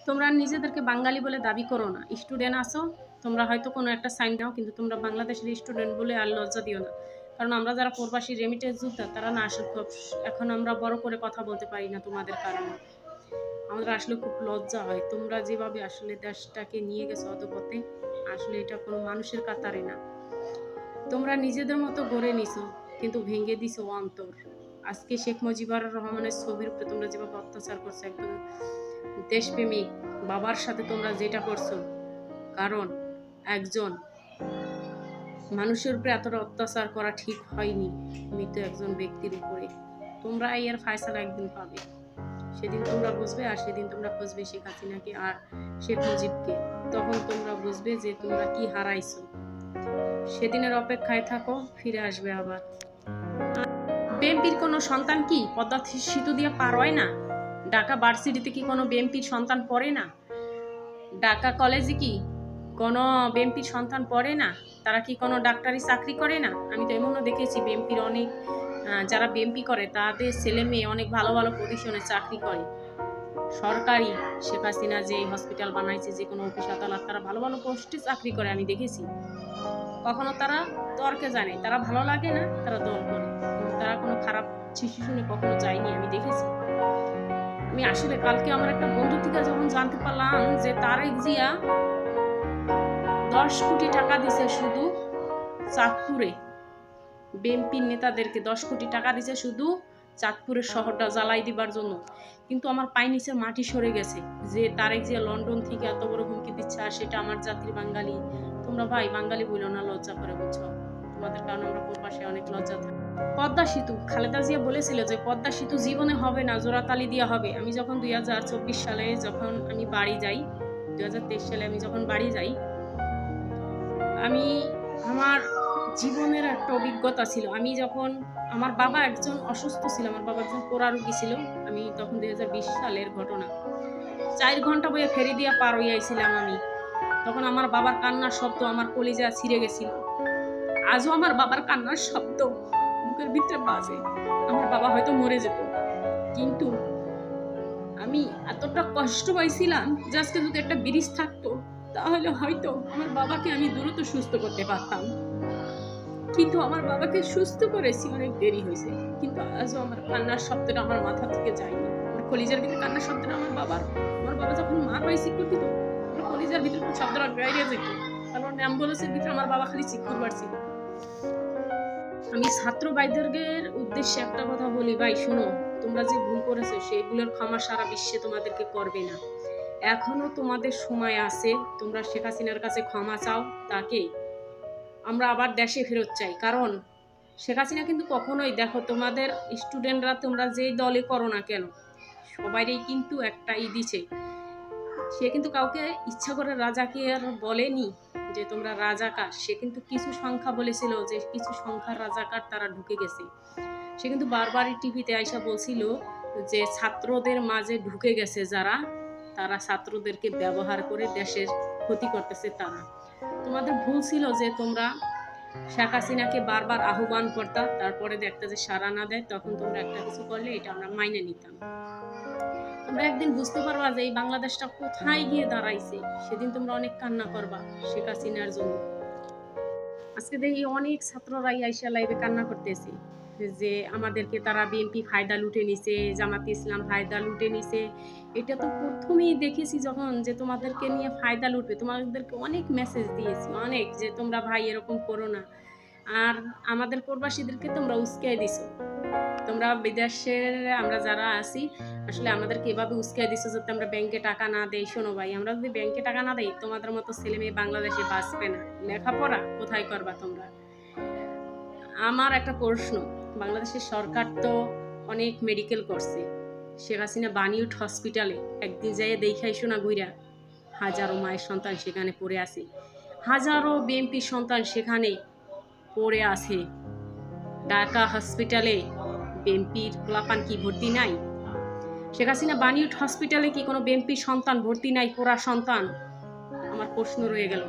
তোমরা নিজেদেরকে বাঙালি বলে দাবি করো না। স্টুডেন্ট আসো, তোমরা হয়তো কোনো একটা সাইন নাও, কিন্তু তোমরা বাংলাদেশের স্টুডেন্ট বলে আর লজ্জা দিও না। কারণ আমরা যারা প্রবাসী রেমিটেন্স যোদ্ধা তারা না আসলে খুব এখন আমরা বড় করে কথা বলতে পারি না তোমাদের কারণে। আমাদের আসলে খুব লজ্জা হয়। তোমরা যেভাবে আসলে দেশটাকে নিয়ে গেছো অধপথে, আসলে এটা কোনো মানুষের কাতারে না। তোমরা নিজেদের মতো গড়ে নিছো, কিন্তু ভেঙে দিছো অন্তর। আজকে শেখ মুজিবুর রহমানের ছবির উপরে তোমরা যেভাবে অত্যাচার করছো, একদম দেশপ্রেমিক বাবার সাথে তোমরা যেটা করছো, কারণ একজন মানুষের উপরে এতটা অত্যাচার করা ঠিক হয়নি, মৃত একজন ব্যক্তির উপরে। তোমরা এর ফায়সালা একদিন পাবে, সেদিন তোমরা বুঝবে। আর সেদিন তোমরা খুঁজবে শেখ হাসিনাকে আর শেখ মুজিবকে। তখন তোমরা বুঝবে যে তোমরা কি হারাইছো। সেদিনের অপেক্ষায় থাকো, ফিরে আসবে আবার। বিএনপির কোনো সন্তান কি পদ্মা সেতু দিয়ে পার হয় না? ঢাকা ভার্সিটিতে কি কোনো বিএনপির সন্তান পড়ে না? ঢাকা কলেজে কি কোনো বিএনপির সন্তান পড়ে না? তারা কি কোনো ডাক্তারি চাকরি করে না? আমি তো এমনও দেখেছি বিএনপির অনেক যারা বিএনপি করে তাদের ছেলে মেয়ে অনেক ভালো ভালো পজিশনে চাকরি করে। সরকারি শেখ হাসিনা যে হসপিটাল বানাইছে, যে কোনো অফিস আদালত, তারা ভালো ভালো পোস্টে চাকরি করে আমি দেখেছি। কখনো তারা তর্কে জানে, তারা ভালো লাগে না, তারা দল করে, কিন্তু তারা কোনো খারাপ শিশু শুনে কখনো যায়নি, আমি দেখেছি। আমি আসলে কালকে আমার একটা বন্ধু থেকে যখন জানতে পারলাম যে তারেক জিয়া 10 কোটি টাকা দিছে শুধু চাঁদপুরে, বিএনপির নেতাদেরকে 10 কোটি টাকা দিছে শুধু চাঁদপুরের শহরটা জ্বালাই দিবার জন্য, কিন্তু আমার পায়ের নিচে মাটি সরে গেছে যে তারেক জিয়া লন্ডন থেকে এত বড় হুমকি দিচ্ছে, আর সেটা আমার জাতির বাঙালি। তোমরা ভাই বাঙালি বলো না, লজ্জা করে, বুঝছো? তোমাদের কারণে আমরা প্রবাসে অনেক লজ্জা থাকি। পদ্মা সেতু, খালেদা জিয়া বলেছিল যে পদ্মা সেতু জীবনে হবে না, জোড়াতালি দেওয়া হবে। আমি যখন 2024 সালে যখন আমি বাড়ি যাই, 2023 সালে আমি যখন বাড়ি যাই, আমি আমার জীবনের একটা অভিজ্ঞতা ছিল। আমি যখন আমার বাবা একজন অসুস্থ ছিল, আমার বাবা একজন পোড়া রোগী ছিল, আমি তখন 2020 সালের ঘটনা, 4 ঘন্টা বইয়ে ফেরি দিয়া পার হইয়াছিলাম আমি। তখন আমার বাবার কান্নার শব্দ আমার কলিজা ছিঁড়ে গেছিল। আজও আমার বাবার কান্নার শব্দ বুকের ভিতরে বাজে। আমার বাবা হয়তো মরে যেত, কিন্তু আমি এতটা কষ্ট পাইছিলাম যে আজকে যদি একটা ব্রিজ থাকতো তাহলে হয়তো আমার বাবাকে আমি দ্রুত সুস্থ করতে পারতাম। কিন্তু আমার বাবাকে সুস্থ করেছি, অনেক দেরি হয়েছে, কিন্তু আজও আমার কান্নার শব্দটা আমার মাথা থেকে যায়নি। আমার কলিজার ভিতরে কান্নার শব্দটা আমার বাবা যখন মার হয়ে চিকুর দিত, আমার কলিজার ভিতরে শব্দটা বেরিয়ে যেত। কারণ অ্যাম্বুলেন্সের ভিতরে আমার বাবা খালি চিকুর বাড়ছিল। আমি ছাত্র ভাইদের উদ্দেশ্যে একটা কথা বলি, ভাই শুনো, তোমরা যে ভুল করেছো সেগুলোর ক্ষমা সারা বিশ্বে তোমাদেরকে করবে না। এখনো তোমাদের সময় আছে, তোমরা শেখ হাসিনার কাছে ক্ষমা চাও, তাকে আমরা আবার দেশে ফেরত চাই। কারণ শেখ হাসিনা কিন্তু কখনোই, দেখো তোমাদের স্টুডেন্টরা তোমরা যেই দলে করো না কেন, সবাইই কিন্তু একটা দিছে, সে কিন্তু কাউকে ইচ্ছা করে রাজাকার বলেনি যে তোমরা রাজাকার। সে কিন্তু কিছু সংখ্যা বলেছিল যে কিছু সংখ্যার রাজাকার তারা ঢুকে গেছে। সে কিন্তু বারবারই টিভিতে আইসা বলছিল যে ছাত্রদের মাঝে ঢুকে গেছে যারা, তারা ছাত্রদেরকে ব্যবহার করে দেশের ক্ষতি করতেছে তারা। তোমাদের ভুল ছিল যে তোমরা শেখ হাসিনাকে বারবার আহ্বান করতা, তারপরে দেখতে যে সাড়া না দেয়, তখন তোমরা একটা কিছু করলে এটা আমরা মাইনে নিতাম। তোমরা একদিন বুঝতে পারবা যে এই বাংলাদেশটা কোথায় গিয়ে দাঁড়াইছে, সেদিন তোমরা অনেক কান্না করবা শেখ হাসিনার জন্য। আজকে দেখি অনেক ছাত্ররাই আইসা লাইভে কান্না করতেছে যে আমাদেরকে তারা বিএনপি ফায়দা লুটে নিছে, জামাতে ইসলাম ফায়দা লুটে নিছে। এটা তো প্রথমেই দেখেছি যখন যে তোমাদেরকে নিয়ে ফায়দা লুটবে, তোমাদেরকে অনেক মেসেজ দিয়েছি, অনেক, যে তোমরা ভাই এরকম করো না। আর আমাদের প্রবাসীদেরকে তোমরা উস্কাই দিছো। তোমরা বিদেশের আমরা যারা আছি আসলে আমাদেরকে এভাবে উস্কাই দিছো যাতে আমরা ব্যাংকে টাকা না দেই। শোনো ভাই, আমরা যদি ব্যাংকে টাকা না দেই, তোমাদের মতো ছেলে মেয়ে বাংলাদেশে বাঁচবে না। লেখাপড়া কোথায় করবা তোমরা? আমার একটা প্রশ্ন, বাংলাদেশের সরকার তো অনেক মেডিকেল করছে, শেখ হাসিনা বানিউড হসপিটালে একদিন যাইয়ে দেখাই শোনা গুইরা, হাজারো মায়ের সন্তান সেখানে পড়ে আছে, হাজারো বিএনপির সন্তান সেখানে পড়ে আছে। ঢাকা হসপিটালে বিএনপির পোলাপান কি ভর্তি নাই? শেখ হাসিনা বানিউড হসপিটালে কি কোনো বিএনপির সন্তান ভর্তি নাই, পোড়া সন্তান? আমার প্রশ্ন রয়ে গেল।